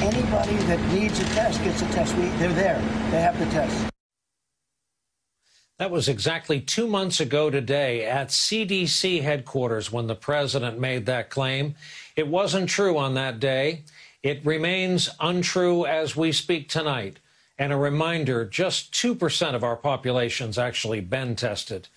anybody that needs a test gets a test. They're there. They have the test. That was exactly 2 months ago today at CDC headquarters when the president made that claim. It wasn't true on that day. It remains untrue as we speak tonight. And a reminder, just 2% of our population's actually been tested.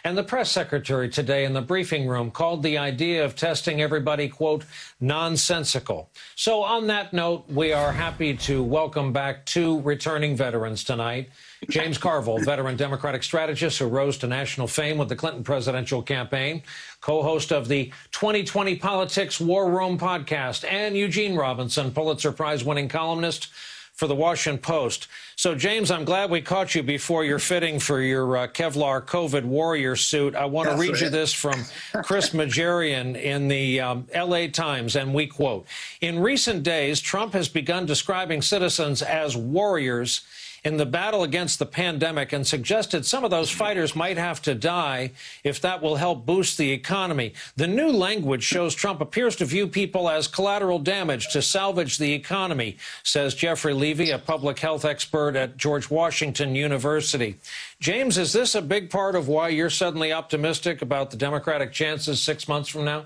And the press secretary today in the briefing room called the idea of testing everybody, quote, nonsensical. So on that note, we are happy to welcome back two returning veterans tonight. James Carville, veteran Democratic strategist who rose to national fame with the Clinton presidential campaign, co-host of the 2020 Politics War Room podcast, and Eugene Robinson, Pulitzer Prize-winning columnist for the Washington Post. So, James, I'm glad we caught you before you're fitting for your Kevlar COVID warrior suit. I want to read you this from Chris Majarian in the L.A. Times, and we quote, "In recent days, Trump has begun describing citizens as warriors in the battle against the pandemic and suggested some of those fighters might have to die if that will help boost the economy. The new language shows Trump appears to view people as collateral damage to salvage the economy," says Jeffrey Levy, a public health expert at George Washington University. James, is this a big part of why you're suddenly optimistic about the Democratic chances 6 months from now?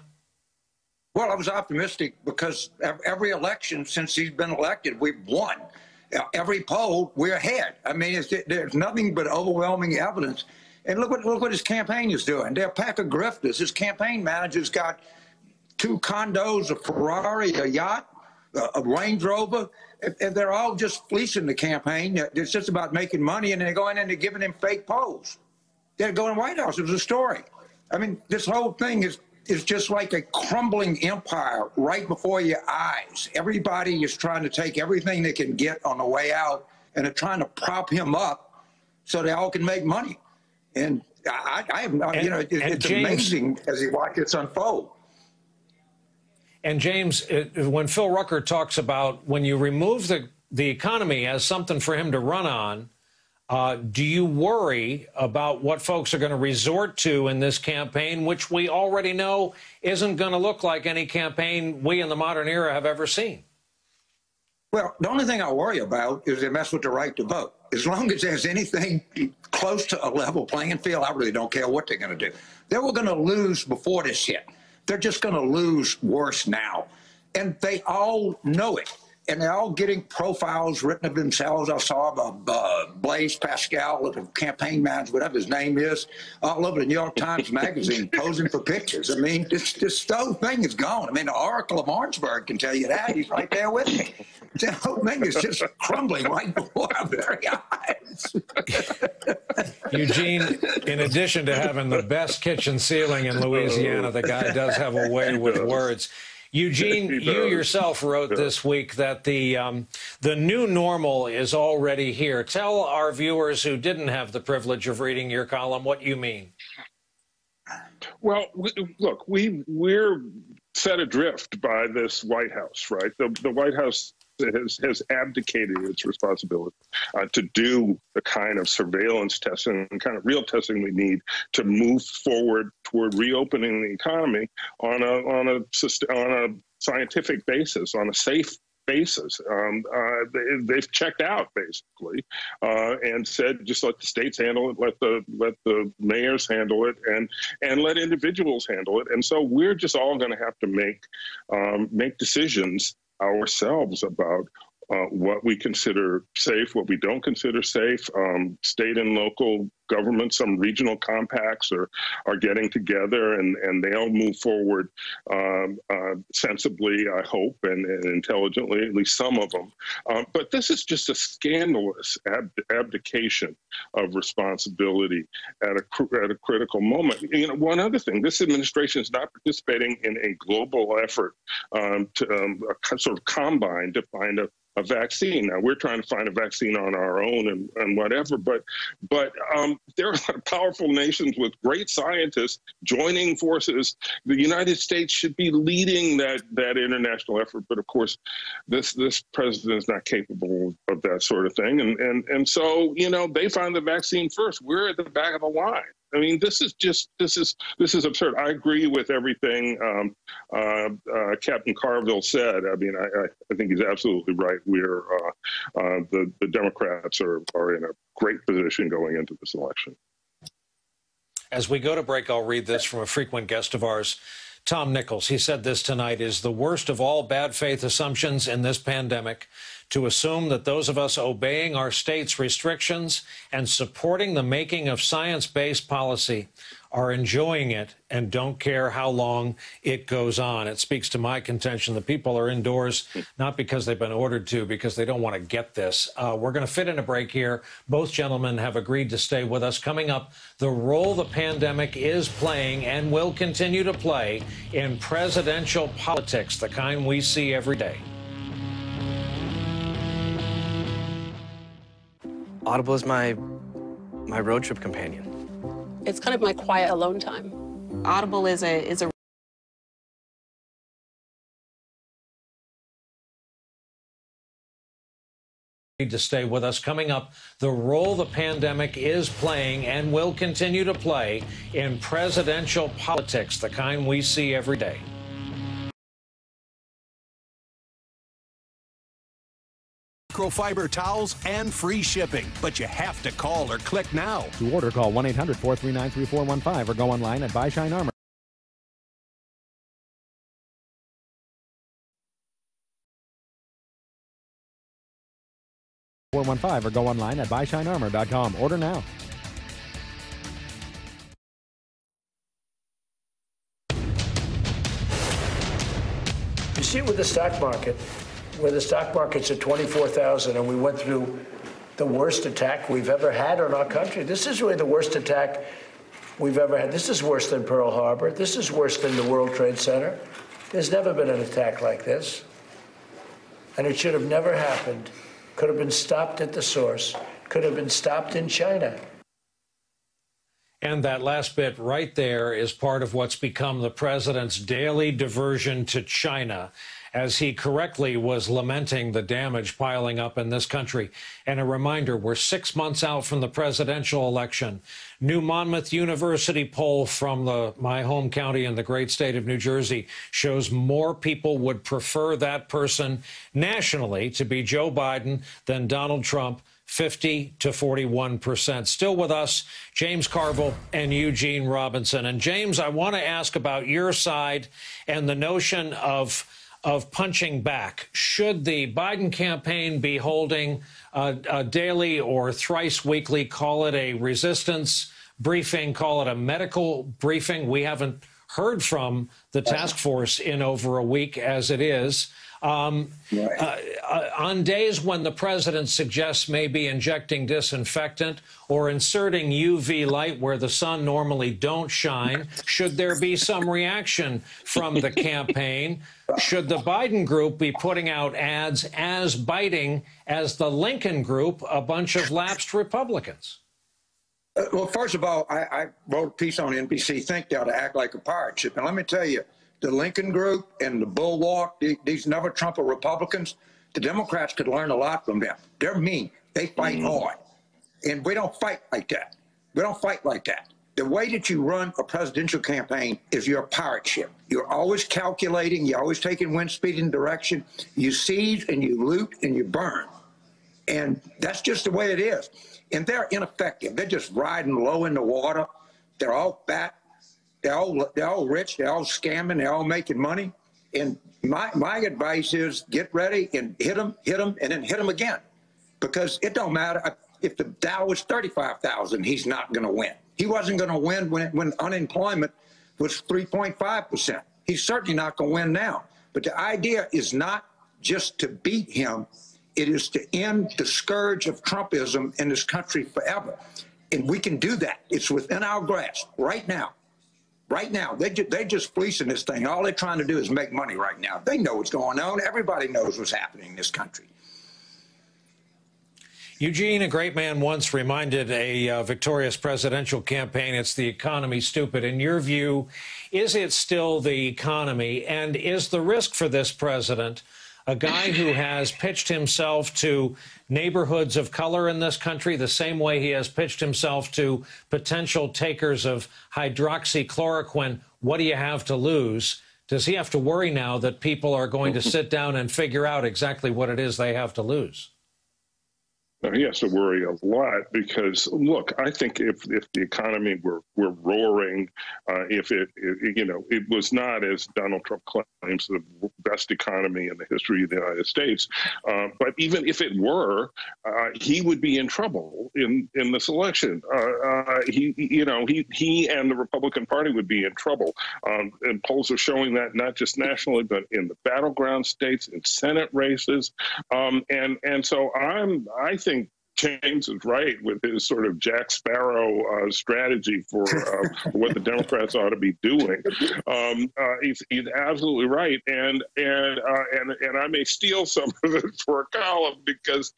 Well, I was optimistic because every election since he's been elected, we've won. Every poll, we're ahead. I mean, there's nothing but overwhelming evidence. And look what his campaign is doing. They're a pack of grifters. His campaign manager's got 2 condos, a Ferrari, a yacht, a Range Rover, and they're all just fleecing the campaign. It's just about making money, and they're going in and they're giving him fake polls. They're going to the White House. It was a story. I mean, this whole thing is just like a crumbling empire right before your eyes. Everybody is trying to take everything they can get on the way out, and they're trying to prop him up so they all can make money. And it's James, amazing as you watch this unfold. And James, when Phil Rucker talks about when you remove the economy as something for him to run on, do you worry about what folks are going to resort to in this campaign, which we already know isn't going to look like any campaign we in the modern era have ever seen? Well, the only thing I worry about is they mess with the right to vote. As long as there's anything close to a level playing field, I really don't care what they're going to do. They were going to lose before this hit. They're just going to lose worse now. And they all know it. And they're all getting profiles written of themselves. I saw Blaise Pascal, the campaign manager, whatever his name is, all over the New York Times Magazine posing for pictures. I mean, this whole thing is gone. I mean, the Oracle of Orangeburg can tell you that. He's right there with me. The whole thing is just crumbling right before our very eyes. Eugene, in addition to having the best kitchen ceiling in Louisiana, the guy does have a way with words. Eugene, you yourself wrote this week that the new normal is already here. Tell our viewers who didn't have the privilege of reading your column what you mean. Well, look, we're set adrift by this White House, right? The White House has abdicated its responsibility to do the kind of surveillance testing and kind of real testing we need to move forward toward reopening the economy on a scientific basis, on a safe basis. They've checked out basically and said just let the states handle it, let the mayors handle it, and let individuals handle it. And so we're just all going to have to make decisions ourselves about what we consider safe, what we don't consider safe. State and local governments, some regional compacts are getting together, and they'll move forward sensibly, I hope, and intelligently, at least some of them. But this is just a scandalous abdication of responsibility at a critical moment. You know, one other thing: this administration is not participating in a global effort to a sort of combine to find a vaccine. Now, we're trying to find a vaccine on our own and whatever, but there are a lot of powerful nations with great scientists joining forces. The United States should be leading that international effort, but of course, this president is not capable of that sort of thing. And so, you know, they find the vaccine first. We're at the back of the line. I mean, this is absurd. I agree with everything Captain Carville said. I mean, I think he's absolutely right. We're the Democrats are in a great position going into this election. As we go to break, I'll read this from a frequent guest of ours, Tom Nichols. He said this tonight: is the worst of all bad faith assumptions in this pandemic to assume that those of us obeying our state's restrictions and supporting the making of science-based policy are enjoying it and don't care how long it goes on. It speaks to my contention that people are indoors not because they've been ordered to, because they don't want to get this. We're going to fit in a break here. Both gentlemen have agreed to stay with us. Coming up, the role the pandemic is playing and will continue to play in presidential politics, the kind we see every day. Audible is my road trip companion. It's kind of my quiet alone time. Audible is a To stay with us. Coming up, the role the pandemic is playing and will continue to play in presidential politics, the kind we see every day. Microfiber towels and free shipping, but you have to call or click now. To order, call 1-800-439-3415 or go online at Buy Shine Armor. Or go online at buyshinearmor.com. Order now. You see it with the stock market, where the stock market's at 24,000 and we went through the worst attack we've ever had on our country. This is really the worst attack we've ever had. This is worse than Pearl Harbor. This is worse than the World Trade Center. There's never been an attack like this. And it should have never happened. Could have been stopped at the source. Could have been stopped in China. And that last bit right there is part of what's become the president's daily diversion to China, as he correctly was lamenting the damage piling up in this country. And a reminder, we're 6 months out from the presidential election. New Monmouth University poll from my home county in the great state of New Jersey shows more people would prefer that person nationally to be Joe Biden than Donald Trump, 50 to 41%. Still with us, James Carville and Eugene Robinson. And James, I want to ask about your side and the notion of punching back. Should the Biden campaign be holding a daily or thrice weekly, call it a resistance briefing, call it a medical briefing? We haven't heard from the task force in over a week as it is. On days when the president suggests maybe injecting disinfectant or inserting UV light where the sun normally don't shine, should there be some reaction from the campaign? Should the Biden group be putting out ads as biting as the Lincoln group, a bunch of lapsed Republicans? Well, first of all, I wrote a piece on NBC Think They Ought to Act Like a Pirate Ship. And let me tell you, the Lincoln group and the Bulwark, these never Trump Republicans, the Democrats could learn a lot from them. They're mean. They fight hard. And we don't fight like that. We don't fight like that. The way that you run a presidential campaign is you're a pirate ship. You're always calculating. You're always taking wind speed and direction. You seize and you loot and you burn. And that's just the way it is. And they're ineffective. They're just riding low in the water. They're all fat. They're all rich. They're all scamming. They're all making money. And my advice is get ready and hit them, and then hit them again. Because it don't matter. If the Dow was 35,000, he's not going to win. He wasn't going to win when unemployment was 3.5%. He's certainly not going to win now. But the idea is not just to beat him. It is to end the scourge of Trumpism in this country forever. And we can do that. It's within our grasp right now. Right now, they're just fleecing this thing. All they're trying to do is make money right now. They know what's going on. Everybody knows what's happening in this country. Eugene, a great man, once reminded a victorious presidential campaign, it's the economy, stupid. In your view, is it still the economy? And is the risk for this president a guy who has pitched himself to neighborhoods of color in this country the same way he has pitched himself to potential takers of hydroxychloroquine. What do you have to lose? Does he have to worry now that people are going to sit down and figure out exactly what it is they have to lose? He has to worry a lot because, look, I think if the economy were roaring, if it was not, as Donald Trump claims, the best economy in the history of the United States, but even if it were, he would be in trouble in this election. He and the Republican Party would be in trouble. And polls are showing that not just nationally, but in the battleground states, in Senate races. And so I think James is right with his sort of Jack Sparrow strategy for what the Democrats ought to be doing. He's absolutely right, and I may steal some of it for a column because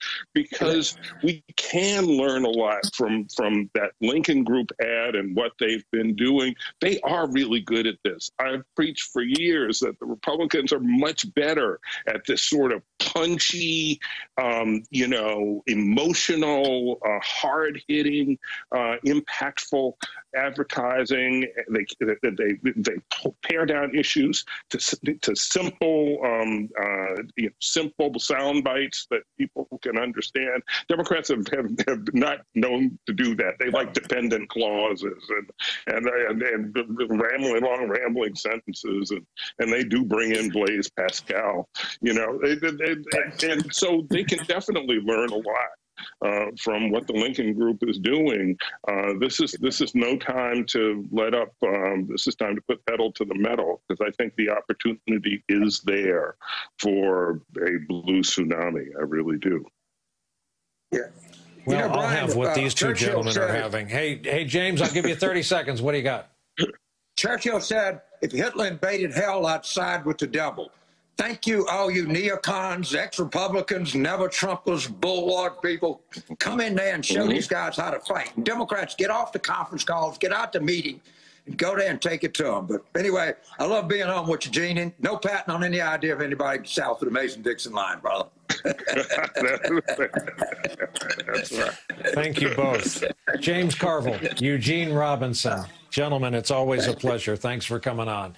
we can learn a lot from that Lincoln Group ad and what they've been doing. They are really good at this. I've preached for years that the Republicans are much better at this sort of punchy, emotional, hard-hitting, impactful advertising. They pare down issues to simple simple sound bites that people can understand. Democrats have not known to do that. They like dependent clauses and rambling sentences, and they do bring in Blaise Pascal. And so they can definitely learn a lot from what the Lincoln Group is doing. This is no time to let up. This is time to put pedal to the metal, because I think the opportunity is there for a blue tsunami. I really do. Yeah. Well, I'll have what these two Churchill gentlemen are having. Hey, James, I'll give you 30 seconds. What do you got? Churchill said, if Hitler invaded hell, I'd side with the devil. Thank you, all you neocons, ex-Republicans, never-Trumpers, bulwark people. Come in there and show these guys how to fight. And Democrats, get off the conference calls, get out the meeting, and go there and take it to them. But anyway, I love being on with you, Eugene. No patting on any idea of anybody south of the Mason-Dixon line, brother. That's right. Thank you both. James Carville, Eugene Robinson. Gentlemen, it's always a pleasure. Thanks for coming on.